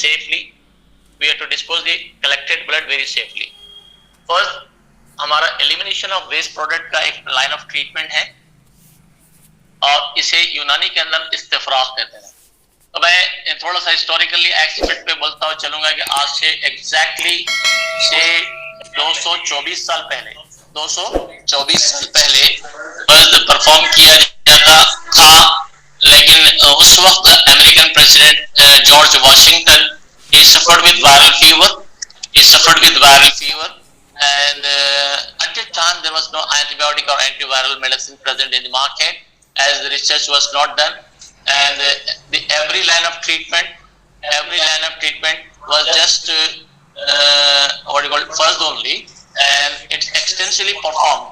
safely. We have to dispose the collected blood very safely. First, हमारा elimination of waste product का एक line of treatment है और इसे यूनानी के अंदर इस्तिफराग कहते हैं। तो मैं थोड़ा सा हिस्टोरिकली एक्सपेक्ट पे बोलता हुआ चलूंगा कि आज से एग्जैक्टली 224 साल पहले परफॉर्म किया जाता था, लेकिन उस वक्त American president George Washington he suffered with viral fever and at that time there was no antibiotic or antiviral medicine present in the market as the research was not done, and every line of treatment was just what you call it, first only, and it's extensively performed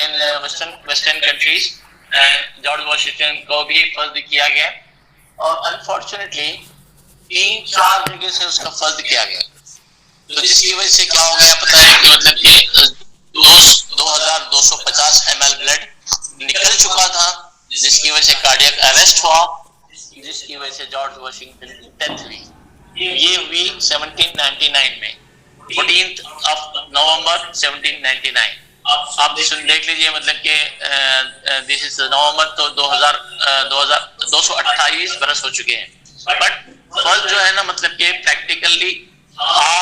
in western countries, and George Washington को भी फर्ज किया गया और unfortunately 3-4 जगह से उसका फर्ज किया गया। तो जिसकी वजह से क्या हो गया पता है कि मतलब कि 2250 ml ब्लड निकल चुका था, जिसकी वजह से कार्डियक अरेस्ट हुआ, जिसकी वजह से जॉर्ज वाशिंगटन की डेथ हुई। ये हुई 1799 में, 14th of November 1799। आप देख लीजिए मतलब कि दिस इज नवंबर, तो 228 बरस हो चुके हैं। बट फर्स्ट जो है ना मतलब कि प्रैक्टिकली था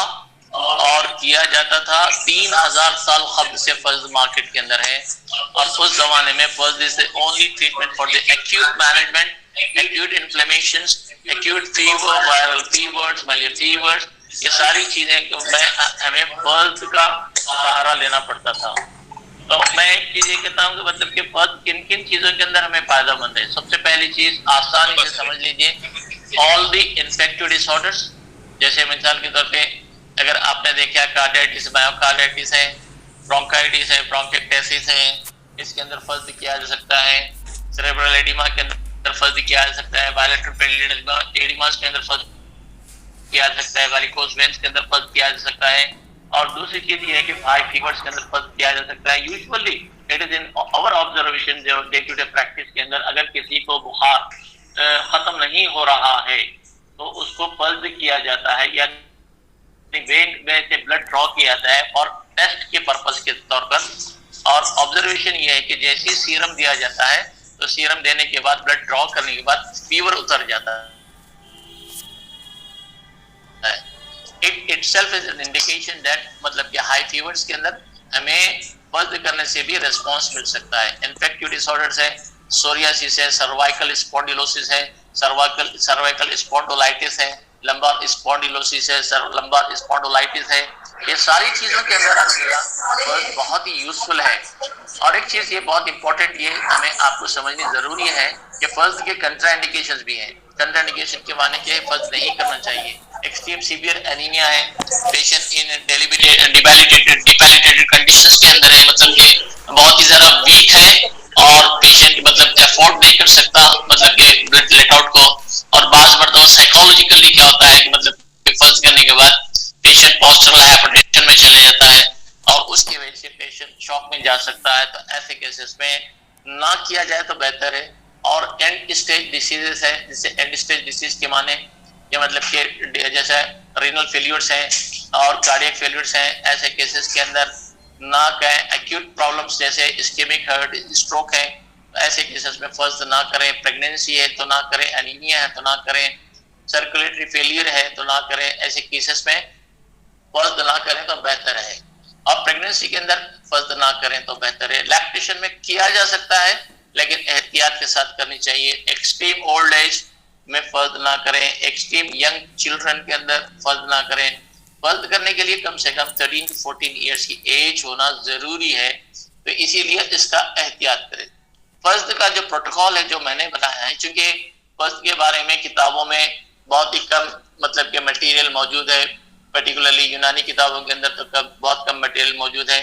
और किया जाता था, 3000 साल कब्ल से फर्ज मार्केट के अंदर है और उस जमाने में फर्ज is the only treatment for the acute management, acute inflammations, acute fever, viral fevers, malaria fevers, ये सारी चीजें हमें फर्ज का सहारा लेना पड़ता था। तो मैं एक चीज ये कहता हूँ कि मतलब कि फर्ज किन किन चीजों के अंदर हमें फायदेमंद है। सबसे पहली चीज आसानी से समझ लीजिए, ऑल द इन्फेक्टिव डिसऑर्डर्स, जैसे मिसाल के तौर पे अगर आपने देखा कार्डियाइटिस, मायोकार्डियाइटिस है, ब्रोंकाइटिस है, ब्रोंकेक्टेसिस है, इसके अंदर फर्ज किया जा सकता है। सेरेब्रल एडिमा के अंदर फर्ज किया जा सकता है, बायलेटरल पेरिकार्डियल एडिमा के अंदर फर्ज किया जा सकता है, वेरिकोस वेन्स के अंदर फर्ज किया जा सकता है। और दूसरी चीज ये है कि हाई फीवर्स के अंदर फर्ज किया जा सकता है। Usually it is in our observation जो डे टू डे प्रैक्टिस के अंदर अगर किसी को बुखार खत्म नहीं हो रहा है तो उसको फर्ज किया जाता है या वेन में से ब्लड ड्रॉ किया जाता है और टेस्ट के पर्पस के तौर पर। और ऑब्जर्वेशन ये है कि जैसे ही सीरम दिया जाता है तो सीरम देने के बाद, ब्लड ड्रॉ करने के बाद फीवर उतर जाता है। It itself is an indication that मतलब कि हाई फीवर्स के अंदर हमें फर्ज करने से भी रेस्पॉन्स मिल सकता है। इन्फेक्टिव डिसऑर्डर्स है, सोरियासिस है, सर्वाइकल स्पॉन्डिलोसिस है, सर्वाइकल स्पॉन्डिलाइटिस है, लंबार स्पॉन्डिलोसिस है, लंबार स्पॉन्डिलाइटिस है, ये सारी चीजों के अंदर फर्ज बहुत ही यूजफुल है। और एक चीज ये बहुत इंपॉर्टेंट ये हमें आपको समझनी जरूरी है कि फर्ज के कंट्राइंडिकेशंस भी हैं। कंट्राइंडिकेशन के माने कि फर्ज नहीं करना चाहिए। एक्सट्रीम सीवियर एनीमिया है, पेशेंट इन डिबैलिटेटेड कंडीशंस के अंदर है, मतलब कि बहुत ही ज्यादा वीक है और पेशेंट मतलब अफोर्ड नहीं कर सकता मतलब कि ब्लड लेटआउट को। और बात मरतबा साइकोलॉजिकली क्या होता है कि मतलब फर्ज करने के बाद पेशेंट पोस्टरल हाइपरटेंशन में चले जाता है और उसकी वजह से पेशेंट शॉक में जा सकता है। तो ऐसे केसेस में ना किया जाए तो बेहतर है। और एंड स्टेज डिसीजेस है, जिससे एंड स्टेज डिसीज के माने ये मतलब कि जैसे रीनल फेल्यूर्स हैं और कार्डियक फेल्यूर्स हैं, ऐसे केसेस के अंदर ना करें। एक्यूट प्रॉब्लम्स जैसे इस्केमिक हार्ट स्ट्रोक है, ऐसे केसेस में फर्ज ना करें। प्रेगनेंसी है तो ना करें, एनीमिया है तो ना करें, सर्कुलेटरी फेलियर है तो ना करें, ऐसे केसेस में फर्ज ना करें तो बेहतर है। और प्रेगनेंसी के अंदर फर्ज ना करें तो बेहतर है। लैक्टेशन में किया जा सकता है लेकिन एहतियात के साथ करनी चाहिए। एक्सट्रीम ओल्ड एज में फर्ज ना करें, एक्सट्रीम यंग चिल्ड्रन के अंदर फर्ज ना करें। फर्ज करने के लिए कम से कम 13 to 14 ईयर्स की एज होना जरूरी है, तो इसीलिए इसका एहतियात करें। फर्ज का जो प्रोटोकॉल है जो मैंने बताया है, चूंकि फर्ज के बारे में किताबों में बहुत ही कम मतलब के मटेरियल मौजूद है, पर्टिकुलरली यूनानी किताबों के अंदर तो बहुत कम मटेरियल मौजूद है,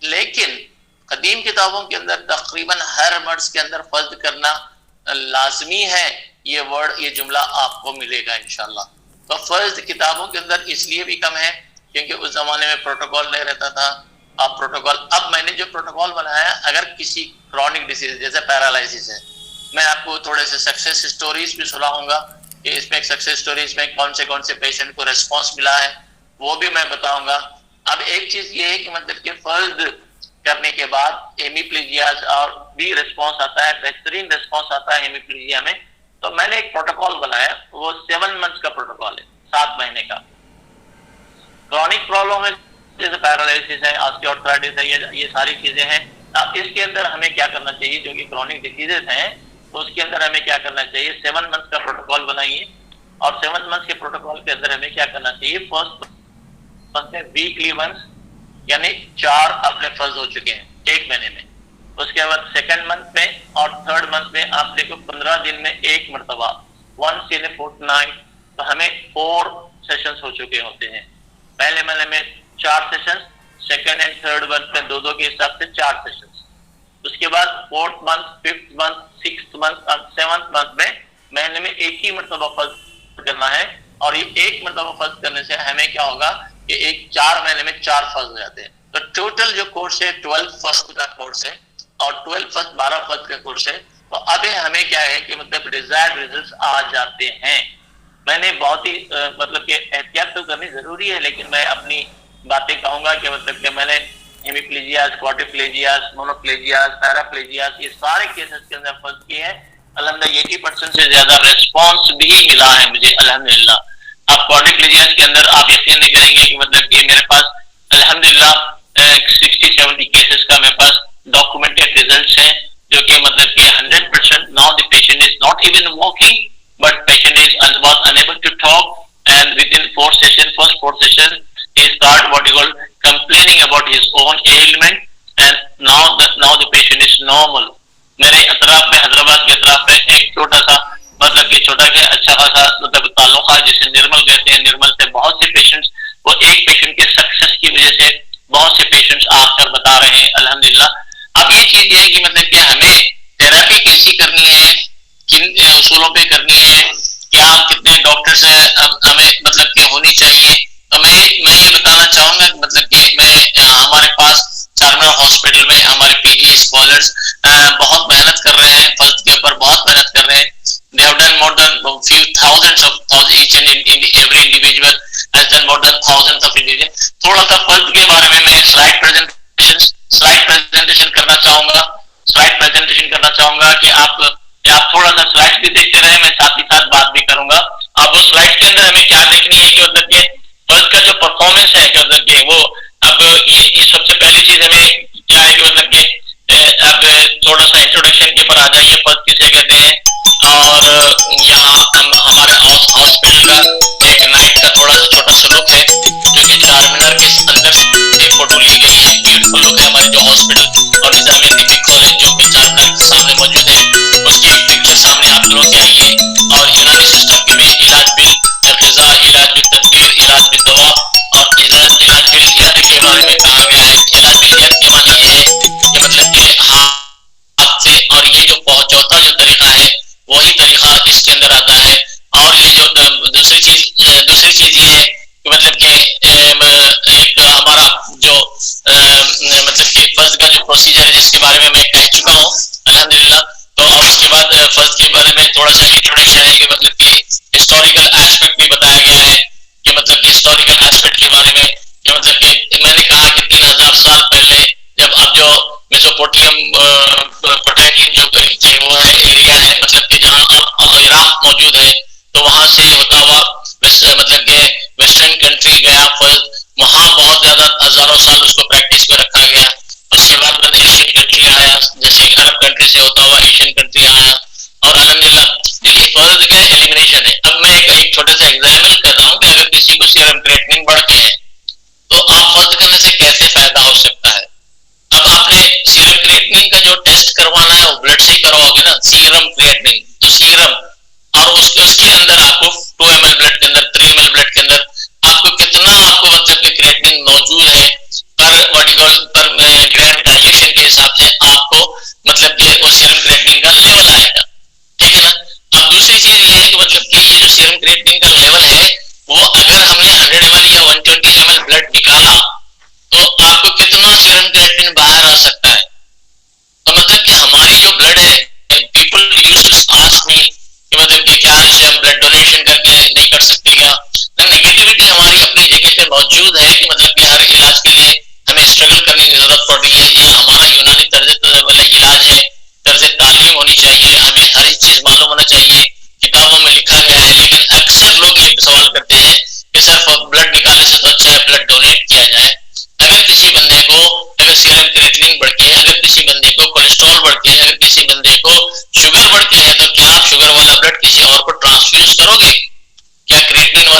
लेकिन कदीम किताबों के अंदर तकरीबन हर मर्ज के अंदर फर्ज करना लाजमी है। ये वर्ड, ये जुमला आपको मिलेगा इंशाल्लाह। तो फर्ज किताबों के अंदर इसलिए भी कम है क्योंकि उस जमाने में प्रोटोकॉल नहीं रहता था। अब मैंने जो प्रोटोकॉल बनाया, अगर किसी क्रॉनिक डिसीज जैसे पैरालिसिस है, मैं आपको थोड़े से सक्सेस स्टोरीज भी सुनाऊंगा कि इसमें सक्सेस स्टोरी, इसमें कौन से पेशेंट को रेस्पॉन्स मिला है वो भी मैं बताऊंगा। अब एक चीज ये है कि मतलब कि फर्ज करने के बाद हेमीप्लीजिया और भी रेस्पॉन्स आता है, बेहतरीन रेस्पॉन्स आता है हेमीप्लीजिया में, तो मैंने एक प्रोटोकॉल बनाया, वो 7 मंथ्स का प्रोटोकॉल है, 7 महीने का। क्रॉनिक प्रॉब्लम है जैसे पैरालिसिस है, ऑस्टियोआर्थराइटिस है, ये सारी चीजें हैं। अब इसके अंदर हमें क्या करना चाहिए, जो कि क्रॉनिक डिसीजेस हैं, तो उसके अंदर हमें क्या करना चाहिए, 7 मंथ्स का प्रोटोकॉल बनाइए। और 7 मंथ्स के प्रोटोकॉल के अंदर हमें क्या करना चाहिए, फर्स्ट मंथ में वीकली वंस, यानी 4 अपने फर्ज हो चुके हैं 1 महीने में। उसके बाद सेकंड मंथ में और थर्ड मंथ में आप देखो 15 दिन में 1 मरतबा, वंस इन ए फोर्टनाइट, तो हमें 4 सेशंस हो चुके होते हैं। पहले महीने में 4 sessions, second and third month में 2-2 के हिसाब से 4 सेशंस। उसके बाद 4th month, 5th month, 6th month और 7th मंथ में महीने में 1 ही मरतबा फर्ज करना है। और ये 1 मरतबा फर्ज करने से हमें क्या होगा कि 4 महीने में 4 फर्ज हो जाते हैं। तो टोटल जो कोर्स है 12 फर्स्ट का कोर्स है और 12 फर्स्ट 12 फर्स्ट का कोर्स है। तो अब हमें क्या है कि मतलब डिजायर्ड रिजल्ट्स आ जाते हैं। मैंने बहुत ही मतलब कि एहतियात तो करनी जरूरी है, लेकिन मैं अपनी बातें कहूंगा कि मतलब कि मैंने हेमीप्लीजियास, क्वाड्रिप्लेजियास, मोनोप्लेजियास, पैराप्लेजियास, ये सारे केसेस के अंदर फर्ज किए हैं। अल्हम्दुलिल्लाह 80% से ज्यादा रेस्पॉन्स भी मिला है मुझे अल्हम्दुलिल्लाह। आप क्वाड्रिप्लेजियास के अंदर आप यकीन नहीं करेंगे कि मतलब कि मेरे पास अल्हम्दुलिल्लाह 60-70 केसेस का मेरे पास डॉक्यूमेंटेड रिजल्ट्स हैं, जो कि मतलब कि 100% now the patient is not even walking, but patient was unable to talk, and within 4 sessions, first 4 sessions, he started what you call complaining about his own ailment, and now the patient is normal. मेरे अतराफ में, हैदराबाद के अतराफ में एक छोटा सा मतलब कि छोटा के अच्छा खासा मतलब ताल्लुका जिसे निर्मल कहते हैं, निर्मल से बहुत से पेशेंट्स, वो एक पेशेंट के सक्सेस की वजह से बहुत से पेशेंट्स आकर बता रहे हैं अल्हम्दुलिल्लाह। अब ये चीज ये है कि मतलब कि हमें थेरेपी कैसी करनी है, किन उसूलों पे करनी है, क्या कितने डॉक्टर्स हमें मतलब कि होनी चाहिए। तो मैं ये बताना चाहूंगा कि मतलब कि मैं हमारे पास चारमीनार हॉस्पिटल में हमारे पीजी स्कॉलर्स बहुत मेहनत कर रहे हैं, फर्ज के ऊपर बहुत मेहनत कर रहे हैं। They have done more than few thousands of thousands, each and every individual has done more than thousands of individuals। थोड़ा सा फर्ज के बारे में मैं स्लाइड प्रेजेंटेशन करना चाहूंगा। स्लाइड प्रेजेंटेशन करना चाहूंगा कि आप थोड़ा सा स्लाइड भी देखते रहे, मैं साथ ही साथ बात भी करूंगा। अब उस स्लाइड के अंदर हमें क्या देखनी है कि मतलब कि फर्ज का जो परफॉर्मेंस है कि मतलब कि वो अब ये सबसे पहली चीज हमें क्या है कि मतलब कि अब थोड़ा सा इंट्रोडक्शन के ऊपर आ जाइए, फर्ज किसे कहते हैं। और यहाँ हमारे हॉस्पिटल का एक नाइट का थोड़ा सा छोटा सा लुक है, जो कि चारमीनार के अंदर से फोटो ली गई है। ब्यूटीफुल लुक है हमारे जो हॉस्पिटल और निजामुद्दीन मेडिकल कॉलेज जो कि चारमीनार के सामने मौजूद है, उसकी एक पिक्चर सामने आप लोग आइए। और यूनानी सिस्टम के में इलाज बिल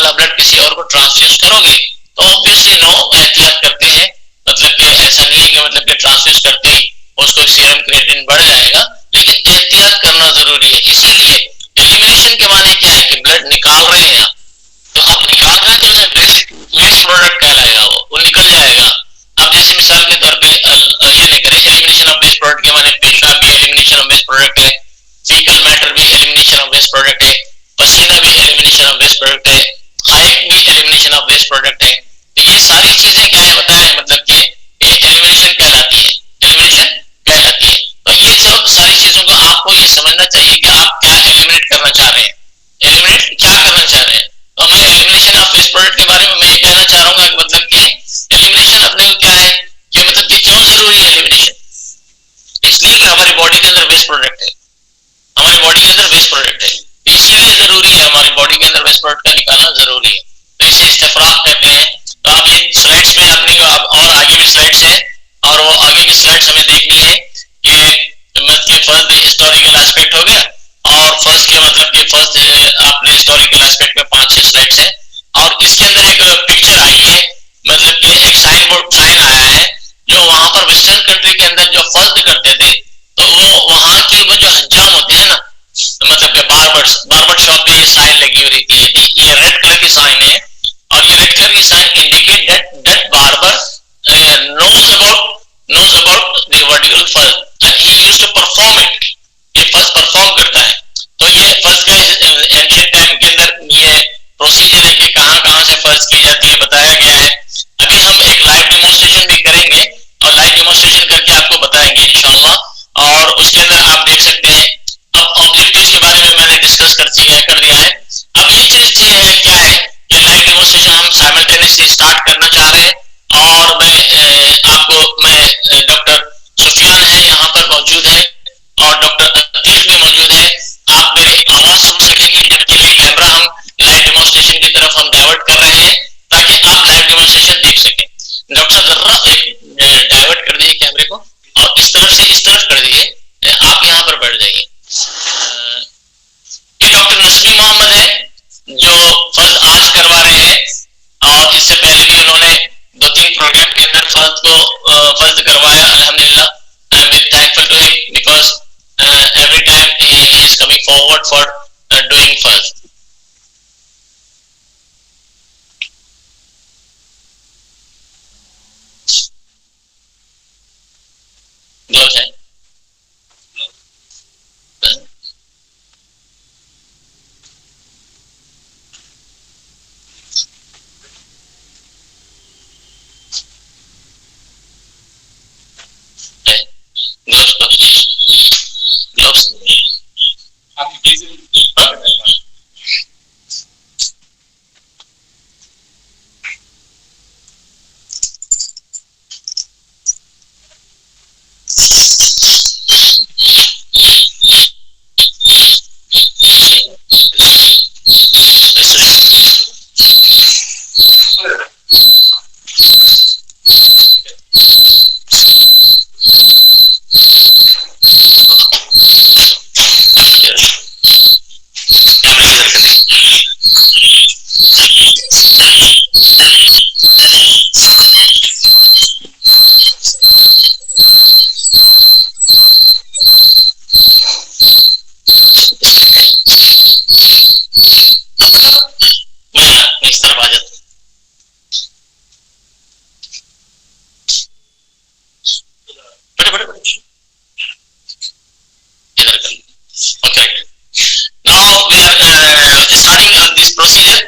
वाला ब्लड किसी और को ट्रांसफ्यूज करोगे तो ऑब्वियसली नो एहतियात करते हैं, मतलब कि ऐसा नहीं है कि मतलब कि ट्रांसफ्यूज करते ही उसको सीरम क्रिएटिनिन बढ़ जाएगा, लेकिन एहतियात करना जरूरी है। इसीलिए एलिमिनेशन के माने क्या है कि ब्लड निकाल रहे हैं आप, तो आप निकाल रहे हैं तो वेस्ट प्रोडक्ट कहलाएगा, वो निकल जाएगा। अब जैसे मिसाल के तौर पे ये नहीं करें, एलिमिनेशन ऑफ वेस्ट प्रोडक्ट के माने पेशाब भी एलिमिनेशन ऑफ वेस्ट प्रोडक्ट है, फीकल मैटर भी एलिमिनेशन ऑफ वेस्ट प्रोडक्ट है, पसीना भी एलिमिनेशन ऑफ वेस्ट प्रोडक्ट है, हाइक भी एलिमिनेशन ऑफ वेस्ट प्रोडक्ट है। तो ये सारी चीजें क्या है बताएं, मतलब कि ये एलिमिनेशन कहलाती है, एलिमिनेशन कहलाती है। तो ये सब सारी चीजों को आपको ये समझना चाहिए कि आप क्या एलिमिनेट करना चाह रहे हैं, एलिमिनेट क्या करना चाह रहे हैं। तो मैं एलिमिनेशन ऑफ वेस्ट प्रोडक्ट के बारे में मैं ये कहना चाह रहा हूँ कि मतलब कि एलिमिनेशन अपने को क्या है कि मतलब कि क्यों जरूरी है एलिमिनेशन, इसलिए कि हमारी बॉडी के अंदर वेस्ट प्रोडक्ट है, हमारी बॉडी के अंदर वेस्ट प्रोडक्ट है, इसीलिए जरूरी है हमारी बॉडी के अंदर वेस्ट प्रोडक्ट का निकालना जरूरी है। तो इसे इस्तेफराग कहते हैं। तो आप ये स्लाइड्स में अपनी और आगे भी स्लाइड्स है और वो आगे की स्लाइड्स हमें देखनी है कि मतलब कि फर्स्ट हिस्टोरिकल एस्पेक्ट हो गया और फर्स्ट के मतलब कि फर्स्ट आपने हिस्टोरिकल एस्पेक्ट में 5-6 स्लाइड्स है और इसके अंदर एक पिक्चर आई है, मतलब कि एक साइन आया है जो वहां पर वेस्टर्न कंट्री के अंदर जो फर्स्ट करते थे तो वो वहां के वो जो हज्जाम होते हैं ना, तो मतलब कि बार्बर शॉप पे ये साइन लगी हुई रहती है, ये रेड कलर की साइन है और ये रेड कलर की sign indicate that barber knows about the vertical first and he used to perform it, ये फर्स्ट परफॉर्म करता है। तो ये फर्स्ट का एंशिएंट टाइम के अंदर ये प्रोसीजर है कि कहां से फर्स्ट की जाती है बताया गया है। अभी हम एक लाइव डेमोन्स्ट्रेशन भी करेंगे और लाइव डेमोन्स्ट्रेशन करके आपको बताएंगे इंशाल्लाह। और उसके अंदर आप देख सकते हैं, अब ऑब्जेक्टिव्स के बारे में मैंने डिस्कस कर दिया है। अब ये चीज क्या है कि लाइव डेमोन्स्ट्रेशन हम साइमल्टेनियसली स्टार्ट करना चाह रहे हैं और मैं डॉक्टर सुफियान है यहाँ पर मौजूद है और डॉक्टर अतीक भी मौजूद है। आप मेरी आवाज सुन सकेंगे जबकि ये कैमरा हम लाइव डेमोन्स्ट्रेशन की तरफ हम डाइवर्ट कर रहे हैं ताकि आप लाइव डेमोन्स्ट्रेशन देख सकें। डॉक्टर जरा एक डाइवर्ट कर दिए कैमरे को और इस तरफ से इस तरफ कर दिए, आप यहाँ पर बैठ जाइए। ये डॉक्टर नसबी मोहम्मद है जो फर्स्ट आज करवा रहे हैं और इससे पहले भी उन्होंने 2-3 प्रोग्राम के अंदर फर्स्ट करवाया। अल्हम्दुलिल्लाह I am very thankful to him because every time he is coming forward for doing first. Gloves है? Gloves. Okay. Now we are starting this procedure.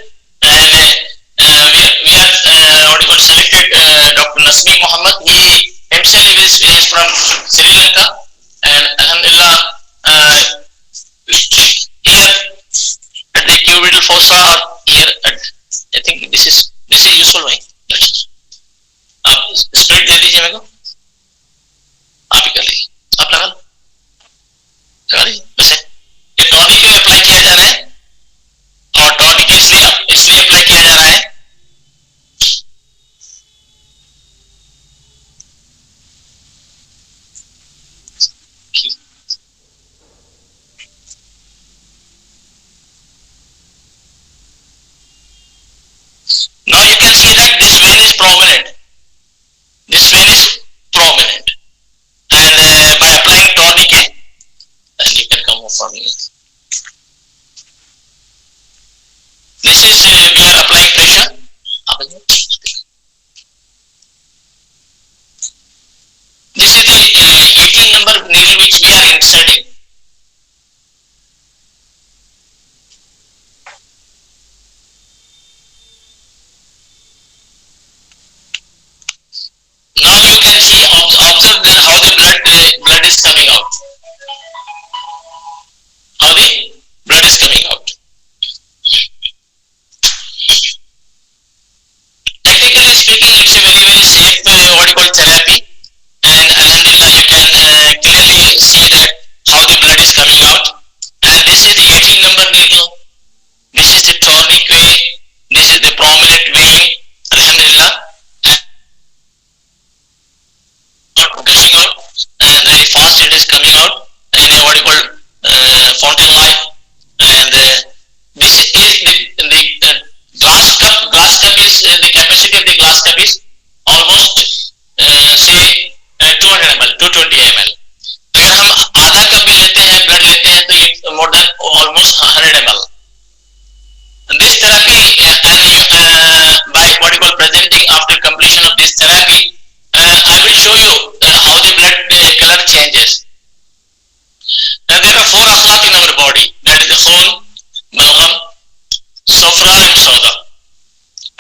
Sauda.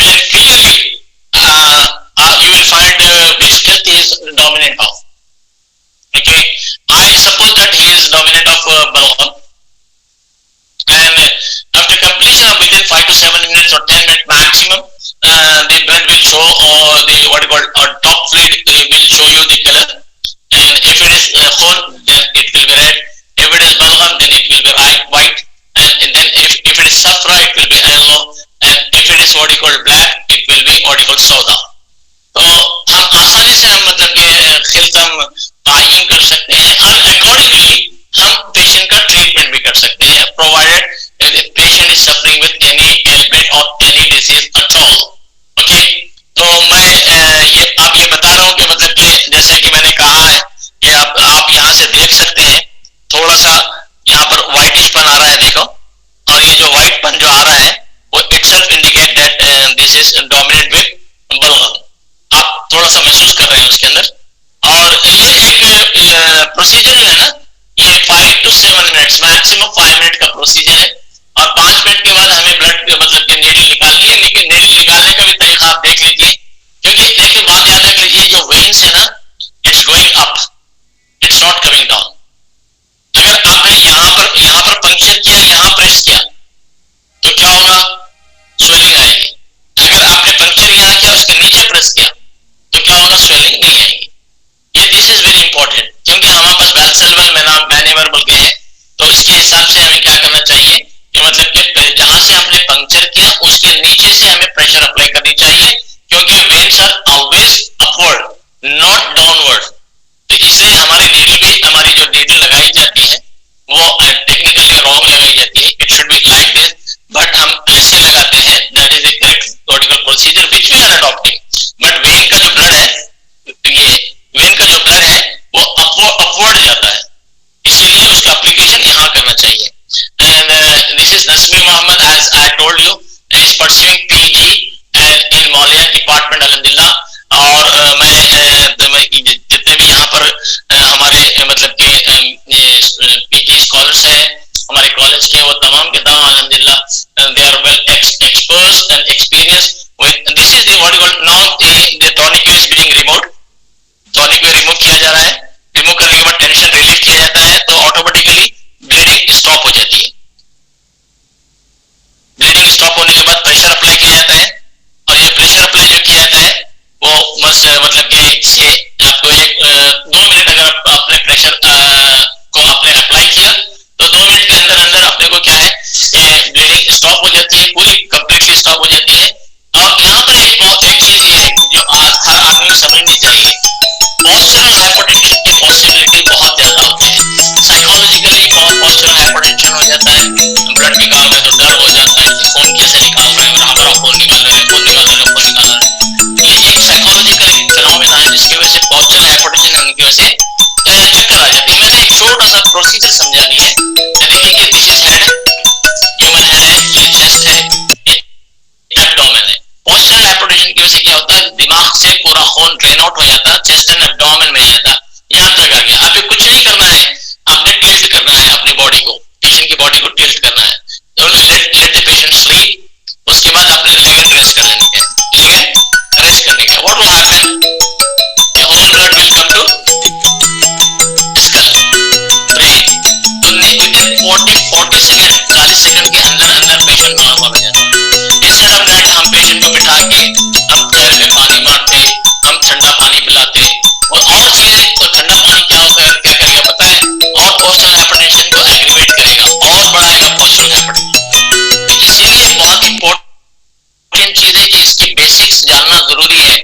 And clearly, you will find which filth he is dominant of. Okay, I suppose that he is dominant of Balgam. And after completion of within 5 to 7 minutes or 10 minutes maximum, the blood will show, or the what you call top fluid will show you the color. And if it is khun, then it will be red. If it is balgham, then it will be white. And then if it is safra, it will be yellow. And if it is what you call black, it will be what you call sauda. तो हम आसानी से हम मतलब कि खिल्त हम तायीन कर सकते हैं और अकॉर्डिंगली हम पेशेंट का ट्रीटमेंट भी कर सकते हैं, provided the patient is suffering with any element of any disease at all. Okay, तो मैं ये बता रहा हूँ कि मतलब कि जैसे कि मैंने कहा है कि आप यहाँ से देख सकते हैं, थोड़ा सा यहाँ पर व्हाइटिश पन आ रहा है, देखो. और ये जो व्हाइट पन जो आ रहा है वो itself indicate that this is dominate with बलगम. आप थोड़ा सा महसूस कर रहे हैं उसके अंदर. और ये एक प्रोसीजर जो है ना, ये 5 to 7 मिनट्स, मैक्सिमम 5 मिनट का प्रोसीजर है. और 5 मिनट के बाद हमें ब्लड मतलब कि नीडल निकालनी है. लेकिन नीडल निकालने का भी तरीका आप देख लीजिए, क्योंकि देखिए बात याद रख लीजिए, जो वेन्स है ना, it's going up, it's not coming down. अगर आपने यहाँ पर पंक्चर किया, यहाँ प्रेस किया, तो क्या होगा? स्वेलिंग आएगी. अगर आपने पंक्चर यहाँ किया, उसके नीचे प्रेस किया, तो क्या होगा? स्वेलिंग नहीं आएगी. ये दिस इज वेरी इंपॉर्टेंट, क्योंकि हमारे पास बैल्सेबल मैनेबल के हैं. तो इसके हिसाब से हमें क्या करना चाहिए कि मतलब कि जहां से हमने पंक्चर किया उसके नीचे से हमें प्रेशर अप्लाई करनी चाहिए, क्योंकि veins are always upward, not downward. तो इसलिए हमारी जो नीडल लगाई जाती है वो टेक्निकली रॉन्ग लगाई जाती है. It should be like this, but हम ऐसे लगाते हैं. That is the correct methodical procedure which we are adopting. But vein का जो ब्लड है, वो अपवर्ड जाता है, इसीलिए उसका एप्लीकेशन यहाँ करना चाहिए. And this is Nasmi Mohammad, as I told you, is pursuing PG and in मौलिया डिपार्टमेंट अल्हम्दुलिल्लाह. और मैं जितने भी यहाँ पर हमारे मतलब के पीजी स्कॉलर्स हैं हमारे कॉलेज के, वो तमाम के तमाम अल्हम्दुलिल्लाह they are well experts and experience with this is what you call now the tourniquet is being removed. Tourniquet remove किया जा रहा है. रिमूव करने के बाद टेंशन रिलीफ किया जाता है, तो ऑटोमेटिकली ब्लीडिंग स्टॉप हो जाती है. ब्लीडिंग स्टॉप होने के बाद प्रेशर अप्लाई किया जाता है. और ये प्रेशर अप्लाई जो किया जाता है वो मतलब कि आपको 2 मिनट अगर आपने प्रेशर को आपने अप्लाई किया, तो 2 मिनट के अंदर अंदर अपने को क्या है, ब्लीडिंग स्टॉप हो जाती है, पूरी कंप्लीटली स्टॉप हो जाती है. और यहाँ पर एक चीज ये है जो हर आदमी को समझनी चाहिए, पोस्चरल हाइपरटेंशन की पॉसिबिलिटी बहुत ज्यादा होती है. साइकोलॉजिकली पोस्चरल हाइपरटेंशन हो जाता है, ब्लड निकाल रहे तो डर हो जाता है कि खून कैसे निकाल रहे हैं, हमारा खून निकाल रहे हैं. ये एक साइकोलॉजिकल फिनोमेना है जिसकी वजह से पोस्चरल हाइपरटेंशन होने की वजह से चक्कर आ जाती है. मैंने एक छोटा सा प्रोसीजर समझा दिया है. देखिए कि this is head, human head है, ये चेस्ट है, ये एब्डोमेन है. पोस्चरल हाइपरटेंशन की वजह से क्या होता है, दिमाग से पूरा खून ड्रेन आउट हो जाता है, चेस्ट एंड एब्डोमेन में जाता है. यहाँ तक आ गया. अभी कुछ नहीं करना है, आपने टिल्ट करना है अपनी बॉडी को, पेशेंट की बॉडी को टिल्ट करना है. Let the patient sleep. उसके बाद आपने लेगन रेस्ट कर लेने का. लेगन रेस्ट करने का what will happen, the whole blood will come to skull brain. तो विदिन 40 सेकंड, 40 सेकंड के अंदर अंदर पेशेंट नॉर्मल हो जाता है. इंस्टेड ऑफ दैट हम पेशेंट को बिठा के हम पैर में पानी मारते, हम ठंडा पानी पिलाते और चीजें. तो ठंडा पानी क्या करेगा पता है, और पोस्चरल हाइपरटेंशन को एग्रीवेट करेगा और बढ़ाएगा पोस्चरल हाइपरटेंशन. इसीलिए बहुत इंपॉर्टेंट चीज है कि इसकी बेसिक्स जानना जरूरी है.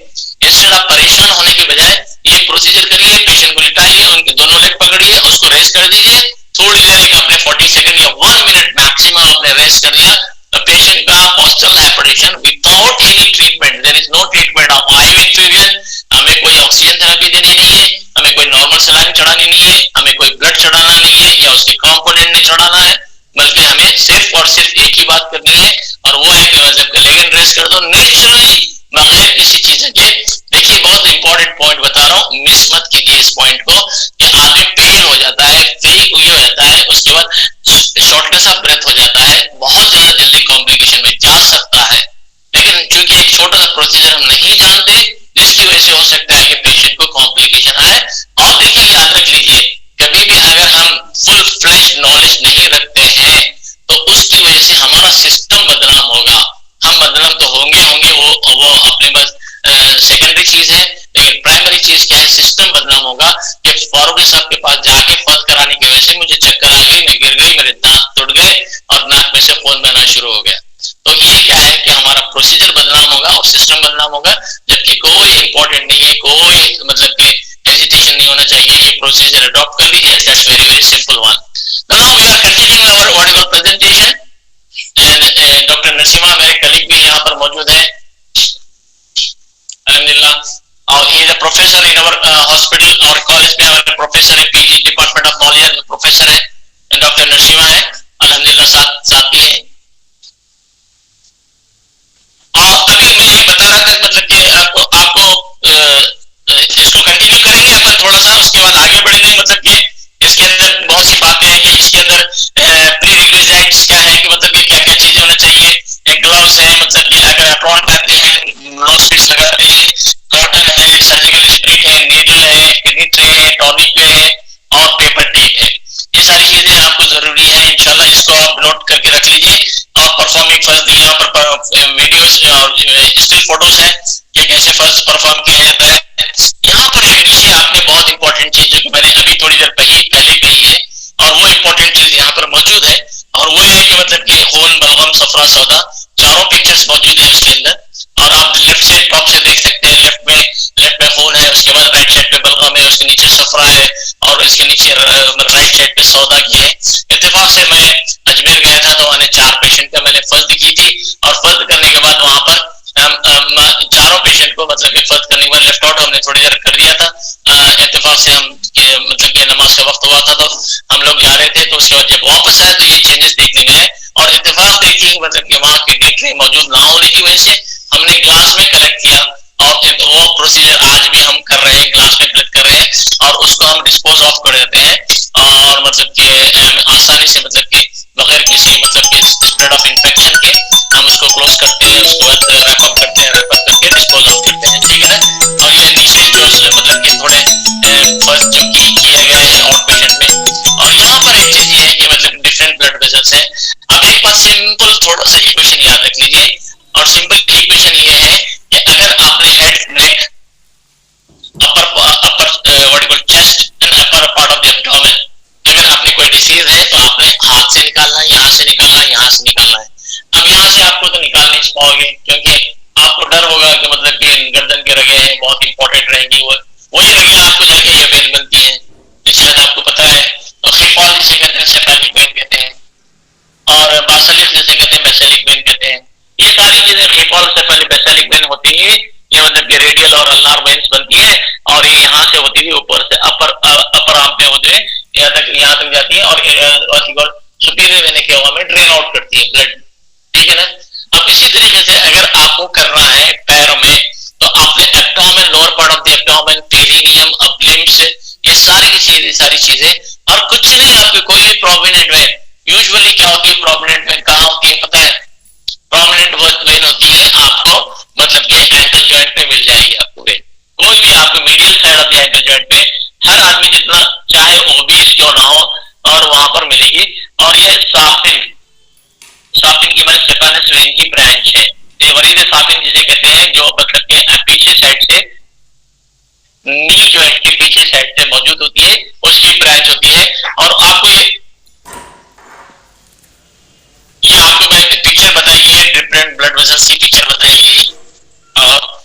इंस्टेड ऑफ परेशान होने के बजाय ये प्रोसीजर करिए, पेशेंट को लिटाइए, उनके दोनों लेग पकड़िए, उसको रेस्ट कर दीजिए. थोड़ी देर एक आपने 40 सेकंड या 1 मिनट मैक्सिमम आपने रेस्ट कर दिया, तो पेशेंट का postural hypertension without any treatment, there is no treatment of IV infusion, हमें कोई ऑक्सीजन थेरेपी देनी नहीं है, हमें कोई नॉर्मल सलाइन चढ़ानी नहीं है, हमें कोई ब्लड चढ़ाना नहीं है या उसके कंपोनेंट नहीं चढ़ाना है, बल्कि हमें सिर्फ और सिर्फ एक ही बात करनी है, और वो है कि मतलब लेगन रेस्ट कर दो नेचुरली, बगैर किसी चीज के. देखिए बहुत इंपॉर्टेंट पॉइंट बता रहा हूँ, मिस मत कीजिए इस पॉइंट को, कि आदमी पेल हो जाता है, फेक हुई हो जाता है, उसके बाद शॉर्टनेस ऑफ ब्रेथ हो जाता है, बहुत ज्यादा जल्दी कॉम्प्लिकेशन में जा सकता है. सा प्रोसीजर हम नहीं जानते, जिसकी वजह से हो सकता है कि पेशेंट को कॉम्प्लिकेशन आए। और देखिए याद रख लीजिए, कभी भी अगर हम फुल फ्लैश नॉलेज नहीं रखते हैं तो उसकी वजह से हमारा सिस्टम बदनाम होगा। हम बदनाम तो होंगे होंगे, वो अपने बस सेकेंडरी चीज है, लेकिन प्राइमरी चीज क्या है, सिस्टम बदनाम होगा। कि फारूकी साहब के पास जाके फर्ज कराने की वजह से मुझे चक्कर आ गई, मैं गिर गई, मेरे दांत टूट गए और नाक में से खून बहना शुरू हो गया। तो ये क्या है कि हमारा प्रोसीजर बदनाम होगा और सिस्टम बदनाम होगा, जबकि कोई इंपॉर्टेंट नहीं है, कोई मतलब कि हेजिटेशन नहीं होना चाहिए, ये प्रोसीजर अडॉप्ट कर लीजिए। That's very very simple one. Now we are continuing our what is presentation and doctor Naseema मेरे कलीग भी यहाँ पर मौजूद है अल्हम्दुलिल्लाह, और he is a professor in our hospital और कॉलेज में हमारे प्रोफेसर है, पीजी डिपार्टमेंट ऑफ नॉलेज में प्रोफेसर है डॉक्टर नसीमा है अल्हम्दुलिल्लाह, साथी है। और अभी मैं बता रहा था मतलब कि आपको इसको कंटिन्यू करेंगे अपन थोड़ा सा, उसके बाद आगे बढ़ेंगे। मतलब कि इसके अंदर बहुत सी बातें हैं कि इसके अंदर प्री रिक्विजिट्स क्या है, कि मतलब कि क्या क्या चीजें होना चाहिए। ग्लव्स है, मतलब कि अगर अप्रॉन करते हैं नोज पिक्स लगाते हैं, कॉटन है, सर्जिकल स्ट्रिप है, नीडल है, किडनी ट्रे है, टॉनिक है और पेपर टेप है। ये सारी चीजें आपको जरूरी है, इंशाल्लाह इसको आप नोट करके रख लीजिए। और परफॉर्मिंग फर्स्ट यहाँ पर वीडियोस और स्टिल फोटोज है कि कैसे फर्स्ट परफॉर्म किया जाता है। यहाँ पर एक नीचे आपने बहुत इंपॉर्टेंट चीज जो कि मैंने अभी थोड़ी देर पहले कही है, और वो इंपॉर्टेंट चीज यहाँ पर मौजूद है, और वो है कि मतलब कि खून बलगम सफरा सौदा, चारों पिक्चर्स मौजूद है उसके अंदर। और आप लेफ्ट से टॉप से देख सकते हैं, लेफ्ट में खून है, उसके बाद राइट साइड पे बलगम है, उसके नीचे सफरा है, और इसके नीचे राइट साइड पे सौदा की है। इत्तेफाक से मैं अजमेर गया था तो मैंने 4 पेशेंट का मैंने फर्ज की थी, और फर्ज करने के बाद वहां पर चारों पेशेंट को मतलब कि फर्ज करने के बाद लेफ्ट आउट हमने थोड़ी देर कर दिया था। इत्तेफाक से हम मतलब कि नमाज का वक्त हुआ था तो हम लोग जा रहे थे, तो उसके बाद जब वापस आए तो ये चेंजेस देखने में आए। और इत्तेफाक देखिए मतलब कि वहाँ किडनी ट्रे मौजूद ना होने की वजह से हमने ग्लास में कलेक्ट किया, और वो प्रोसीजर आज भी हम कर रहे हैं, ग्लास में कलेक्ट कर रहे हैं और उसको हम डिस्पोज ऑफ कर देते हैं। और मतलब कि आसानी से मतलब कि बगैर किसी मतलब कि स्प्रेड ऑफ इन्फेक्शन के हम उसको क्लोज करते हैं, उसके बाद रैप अप करते हैं, रैप अप करके डिस्पोज ऑफ करते हैं, ठीक है ना। और ये नीचे जो मतलब कि थोड़े फर्स्ट जो किया गया है आउट पेशेंट में। और यहाँ पर एक चीज ये है कि मतलब डिफरेंट ब्लड वेसल्स है। अब एक बात सिंपल थोड़ा सा इक्वेशन याद रख लीजिए, और सिंपल इक्वेशन ये है कि अगर आपने head neck upper chest and upper part of the abdomen, अगर आपने कोई डिसीज है तो आपने हाथ से निकालना है, यहाँ से निकालना है, यहाँ से निकालना है। अब यहाँ से आपको तो निकाल नहीं पाओगे, क्योंकि आपको डर होगा कि मतलब कि गर्दन के रगे हैं बहुत इंपॉर्टेंट रहेंगी, वही रगे आपको जाके ये वेन बनती है, शायद आपको पता है। तो हिपॉल जिसे कहते हैं, सेफेलिक वेन कहते हैं, और बासलिक जिसे कहते हैं, बेसिलिक वेन कहते हैं। ये सारी चीजें हिपॉल सेफेलिक बेसिलिक वेन होती है, ये मतलब कि रेडियल और अल्नार वेन्स बनती है, और ये यहाँ से होती है ऊपर से अपर आर्म पे होते हैं, यहाँ तक जाती है, और सुपीरियर वेन के हवा में ड्रेन आउट करती है ब्लड, ठीक है ना। अब इसी तरीके से अगर आपको करना है पैरों में, तो आपने abdomen, lower part of the abdomen, perineum, upper limbs, ये सारी चीजें, और कुछ नहीं, आपकी कोई भी प्रोमिनेंट वेन, यूजुअली क्या होती है प्रोमिनेंट वेन कहाँ होती है पता है? प्रोमिनेंट वेन होती है आपको मतलब कि एंकल जॉइंट पे मिल जाएगी आपको वेन, कोई भी आपको medial side of the ankle joint पे, हर आदमी जितना चाहे ओबीस क्यों ना हो, और वहां पर मिलेगी। और ये साफिन की मतलब स्टेफानस वेन की ब्रांच है, ये वरीद साफिन जिसे कहते हैं, जो मतलब के पीछे साइड से नी जॉइंट के पीछे साइड से मौजूद होती है, उसकी ब्रांच होती है। और आपको ये आपको मैं पिक्चर बताई है, डिफरेंट ब्लड वेसल्स की पिक्चर बताई गई, और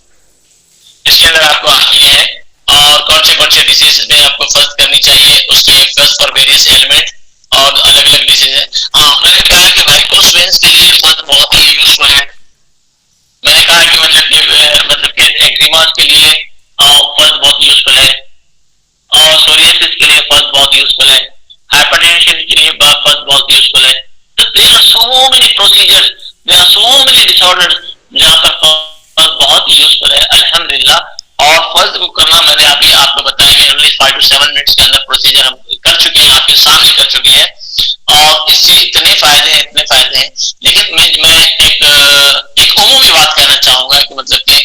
इसके अंदर आपको ये है, और कौन से डिसीज में आपको फर्स्ट करनी चाहिए, उसके फर्स्ट फॉर वेरियस एलिमेंट और अलग अलग डिसीज है। हाँ, मैंने कहा कि वेरिकोस वेन्स के लिए फर्स्ट बहुत ही यूजफुल है। मैंने कहा कि मतलब कि एक्जिमा के लिए फर्स्ट बहुत यूजफुल है, और सोरियासिस के लिए फर्स्ट बहुत यूजफुल है, हाइपरटेंशन के लिए फर्स्ट बहुत यूजफुल है। तो there are so many procedures, there are so many disorders जहां पर फर्स्ट बहुत यूजफुल है अल्हम्दुलिल्लाह। और फर्स्ट को करना मैंने अभी आपको बताया कि ओनली 5 to 7 मिनट्स के अंदर प्रोसीजर हम कर चुके हैं, आपके सामने कर चुके हैं, और इससे इतने फायदे हैं। लेकिन मैं एक उमूमी बात कहना चाहूंगा कि मतलब कि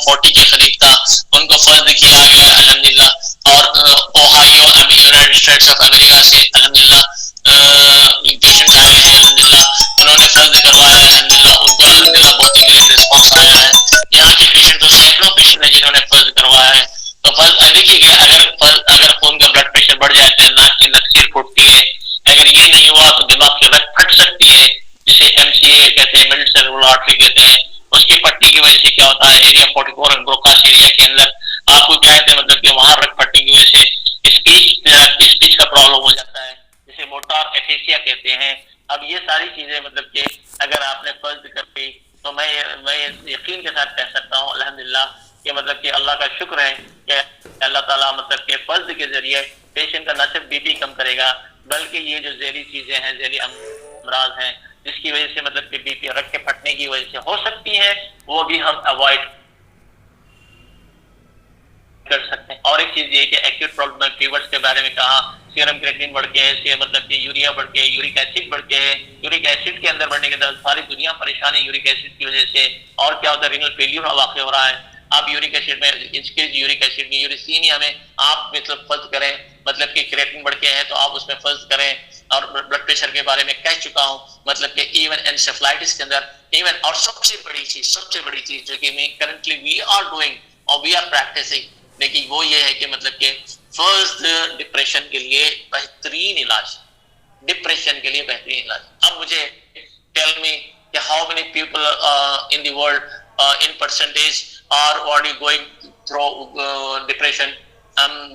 140 के करीब था, उनको फर्ज किया गया अल्हम्दुलिल्लाह। और Ohio United states of America से अल्हम्दुलिल्लाह पेशेंट आए हैं अल्हम्दुलिल्लाह, उन्होंने फर्ज करवाया अल्हम्दुलिल्लाह, उनको अल्हम्दुलिल्लाह बहुत ही ग्रेट रिस्पॉन्स आया है। यहाँ के पेशेंट तो सैकड़ों पेशेंट है जिन्होंने फर्ज करवाया है। तो फर्ज देखिए अगर खून का ब्लड प्रेशर बढ़ जाए तो नाक की नसकीर फूटती है, अगर ये नहीं हुआ तो दिमाग की रग फट सकती है, जिसे MCA कहते हैं, मिडिल सेरेब्रल आर्टरी कहते हैं। उसकी पट्टी की वजह से क्या होता है, एरिया 44 और ब्रोकास एरिया के अंदर आपको क्या कहते हैं, मतलब कि वहां रग फटने की वजह से स्पीच का प्रॉब्लम हो जाता है, जिसे मोटार एफेसिया कहते हैं। अब ये सारी चीजें मतलब कि अगर आपने फर्ज कर ली तो मैं यकीन के साथ कह सकता हूँ अल्हम्दुलिल्लाह कि मतलब कि अल्लाह का शुक्र है कि अल्लाह ताला मतलब के फर्ज के जरिए पेशेंट का न सिर्फ बीपी कम करेगा, बल्कि ये जो जहरी चीजें हैं, जहरी अमराज हैं, जिसकी वजह से मतलब कि बीपी रग के फटने की वजह से हो सकती है, वो भी हम अवॉइड कर सकते हैं। और एक चीज ये कि एक्यूट प्रॉब्लम फीवर्स के बारे में कहा, सीरम क्रिएटिनिन बढ़ के है, मतलब कि यूरिया बढ़ के, यूरिक एसिड बढ़ के है। यूरिक एसिड के अंदर बढ़ने के बाद सारी दुनिया परेशान है यूरिक एसिड की वजह से। और क्या होता है, रीनल फेलियर वाकई हो रहा है। आप यूरिक एसिड में यूरिक एसिड में यूरिसीमिया में आप मतलब फर्ज करें, मतलब कि क्रिएटिनिन बढ़ के है तो आप उसमें फर्ज करें। और ब्लड प्रेशर के बारे में कह चुका हूं, मतलब कि इवन एन्सेफलाइटिस के अंदर इवन, और सबसे बड़ी चीज जो कि मैं करंटली वी आर डूइंग और वी आर प्रैक्टिसिंग, लेकिन वो ये है कि मतलब कि फर्स्ट डिप्रेशन के लिए बेहतरीन इलाज, डिप्रेशन के लिए बेहतरीन इलाज। अब मुझे टेल मी कि how many people in the world in percentage are already going through depression.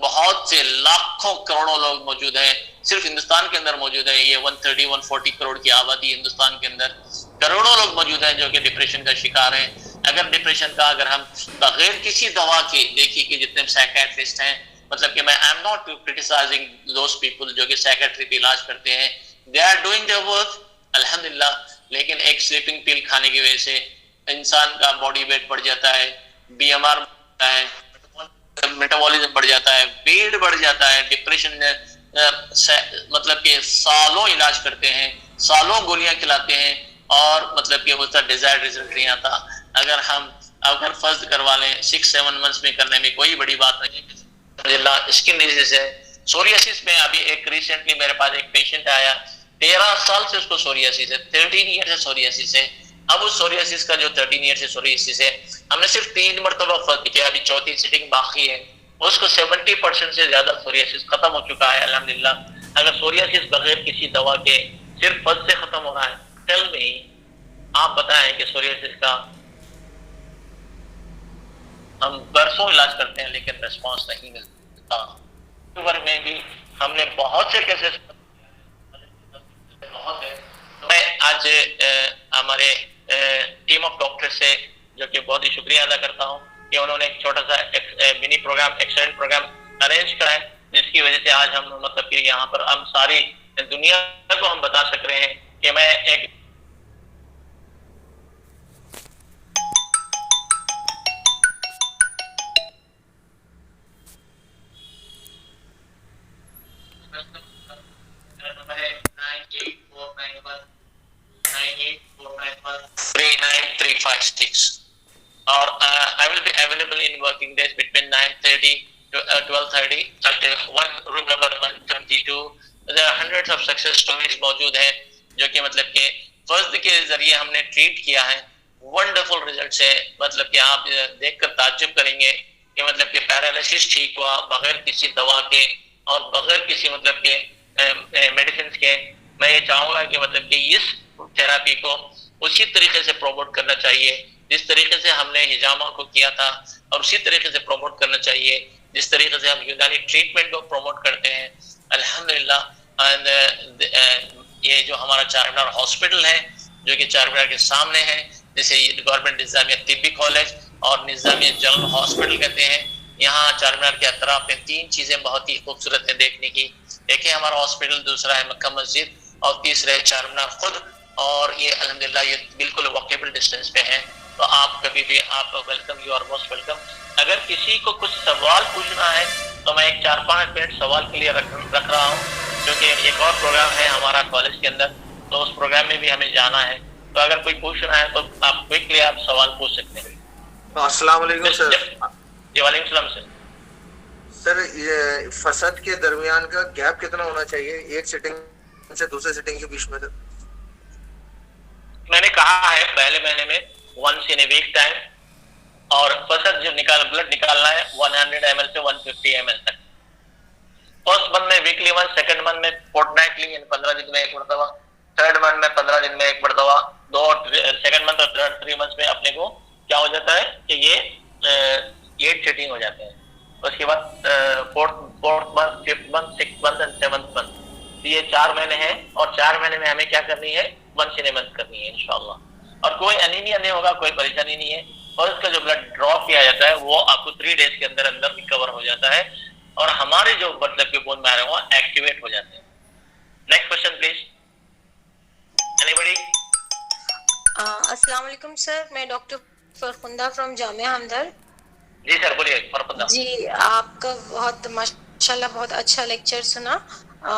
बहुत से लाखों करोड़ों लोग मौजूद हैं, सिर्फ हिंदुस्तान के अंदर मौजूद है। ये 130-140 करोड़ की आबादी हिंदुस्तान के अंदर करोड़ों लोग मौजूद हैं जो कि डिप्रेशन का शिकार हैं। अगर डिप्रेशन का अगर हम बगैर किसी दवा के देखिए कि जितने साइकियाट्रिस्ट हैं, मतलब कि मैं I am not criticising those people जो कि साइकियाट्रिक इलाज करते हैं, they are doing their work अल्हम्दुलिल्लाह। लेकिन एक स्लीपिंग पिल खाने की वजह से इंसान का बॉडी वेट बढ़ जाता है, BMR बढ़ता है, मेटाबॉलिज्म बढ़ जाता है, वेट बढ़ जाता है। डिप्रेशन मतलब कि सालों इलाज करते हैं, सालों गोलियां खिलाते हैं और मतलब कि उसका डिजायर्ड रिजल्ट नहीं आता। अगर फर्ज करवा लें 6-7 मंथ्स में करने में कोई बड़ी बात नहीं। स्किन डिजीज है, सोरियासिस में अभी एक रिसेंटली मेरे पास एक पेशेंट आया, 13 साल से उसको सोरियासिस है, 13 ईयर से सोरियासिस है। अब उस सोरियासिस का जो 13 ईयर से सोरियासिस है, हमने सिर्फ 3 मरतबा फर्ज किया, अभी चौथी सिटिंग बाकी है। उसको 70% से ज्यादा सोरियासिस खत्म हो चुका है अल्हम्दुलिल्लाह। अगर सोरियासिस बगैर किसी दवा के सिर्फ फर्ज से खत्म हो रहा है, टेल मी, आप बताएं कि सोरियासिस का हम बरसों इलाज करते हैं लेकिन रिस्पांस नहीं मिलता। अक्टूबर में भी हमने बहुत से केसेस बहुत है। मैं आज हमारे टीम ऑफ डॉक्टर से जो कि बहुत ही शुक्रिया अदा करता हूं कि उन्होंने एक छोटा सा mini programme, excellent programme arrange करा है, जिसकी वजह से आज हम मतलब कि यहाँ पर हम सारी दुनिया को हम बता सक रहे हैं कि मैं एक और I will be available in working days between 9:30 to 12:30 at 1 number 122. There are hundreds of success stories मौजूद हैं जो कि मतलब कि फर्ज के जरिए हमने ट्रीट किया है, वंडरफुल रिजल्ट्स है। मतलब कि आप देखकर ताज्जुब करेंगे कि मतलब कि पैरालिसिस ठीक हुआ बगैर किसी दवा के और बगैर किसी मतलब के मेडिसिन के। मैं ये चाहूंगा कि मतलब कि इस थेरापी को उसी तरीके से प्रमोट करना चाहिए जिस तरीके से हमने हिजामा को किया था, और उसी तरीके से प्रमोट करना चाहिए जिस तरीके से हम यूनानी ट्रीटमेंट को प्रमोट करते हैं अल्हम्दुलिल्लाह। ये जो हमारा चारमीनार हॉस्पिटल है जो कि चारमीनार के सामने है, जैसे गवर्नमेंट निज़ामिया तिब्बी कॉलेज और निज़ामिया जनरल हॉस्पिटल कहते हैं, यहाँ चारमीनार के अतराफ में 3 चीजें बहुत ही खूबसूरत है देखने की। एक है हमारा हॉस्पिटल, दूसरा है मक्का मस्जिद और तीसरा है चारमीनार खुद। और ये अल्हम्दुलिल्लाह ये बिल्कुल वॉकेबल डिस्टेंस पे है, तो आप कभी भी आप welcome, you are most welcome. अगर किसी को कुछ सवाल पूछना है तो मैं एक 4-5 मिनट सवाल के लिए रख रहा हूँ, क्योंकि एक और प्रोग्राम है हमारा कॉलेज के अंदर, तो उस प्रोग्राम में भी हमें जाना है। तो अगर कोई पूछना है तो आप क्विकली आप सवाल पूछ सकते हैं। अस्सलाम वालेकुम सर। जी वालेकुम सलाम सर। सर ये फसद के दरमियान का गैप कितना होना चाहिए एक सिटिंग से दूसरे सिटिंग के बीच में? मैंने कहा है पहले महीने में once in a week time, और फसद जो ब्लड निकालना है 100 ml से 150 ml तक। फर्स्ट मंथ में वीकली वन, सेकंड मंथ में फोर्टनाइटली, इन 15 दिन में एक मरतबा, थर्ड मंथ में 15 दिन में एक मरतबा, सेकंड मंथ और थर्ड 3 मंथ में अपने को क्या हो जाता है कि ये 8 सिटिंग हो जाते हैं। उसके बाद fourth month, fifth month, six month and seventh month, ये 4 महीने हैं, और 4 महीने में हमें क्या करनी है, वंस इन ए मंथ करनी है इंशाल्लाह। और कोई एनीमिया नहीं होगा, कोई परेशानी नहीं है, और उसका जो ब्लड ड्रॉप किया जाता है वो आपको 3 डेज के अंदर अंदर रिकवर हो जाता है, और हमारे जो मतलब के बोन मैरो वो एक्टिवेट हो जाते हैं। Next question please, anybody. अस्सलाम वालेकुम सर, मैं डॉक्टर फरखुंदा फ्रॉम जामिया हमदर्द। जी सर बोलिए फरखुंदा जी, आपका बहुत माशाल्लाह बहुत अच्छा लेक्चर सुना।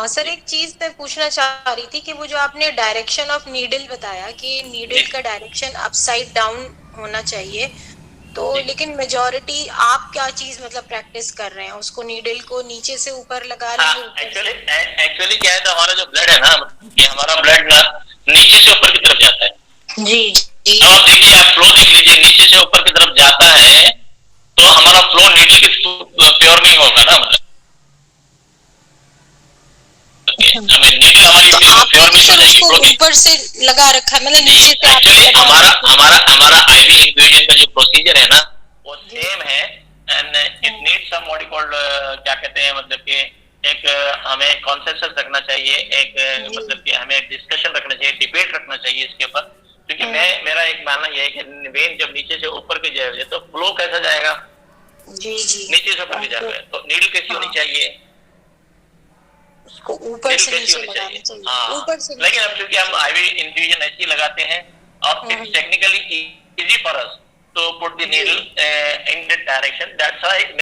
सर एक चीज मैं पूछना चाह रही थी कि वो जो आपने डायरेक्शन ऑफ नीडल बताया कि नीडल का डायरेक्शन अपसाइड डाउन होना चाहिए, तो लेकिन मेजॉरिटी आप क्या चीज मतलब प्रैक्टिस कर रहे हैं, उसको नीडल को नीचे से ऊपर लगा रहे हैं? एक्चुअली क्या है, तो हमारा जो ब्लड है ना, कि हमारा ब्लड ना नीचे से ऊपर की तरफ जाता है। जी जी। आप देखिए, आप फ्लो देख लीजिए, नीचे से ऊपर की तरफ जाता है, तो हमारा फ्लो नीडल की प्योर नहीं होगा ना, मतलब हमें नीडल हमारी प्योर नहीं हो जाएगी। ऊपर से लगा रखा है, मतलब नीचे से एक्चुअली हमारा आईवी इंफ्यूजन का जो प्रोसीजर है ना वो सेम है, and it need some what called, क्या कहते हैं, मतलब कि एक हमें कॉन्सेंसस रखना चाहिए, एक मतलब कि हमें डिस्कशन रखना चाहिए, डिबेट रखना चाहिए इसके ऊपर, क्योंकि मेरा एक मानना यह है कि वेन जब नीचे से ऊपर की जाए तो फ्लो कैसा जाएगा? जी जी, नीचे से ऊपर की जाएगा, तो नीडल कैसी होनी चाहिए? उसको ऊपर से नीचे लगाना चाहिए। हाँ, ऊपर से। लेकिन अब क्योंकि हम आईवी इंफ्यूजन ऐसे लगाते हैं, और it's technically easy for us to put the needle in that direction, that's why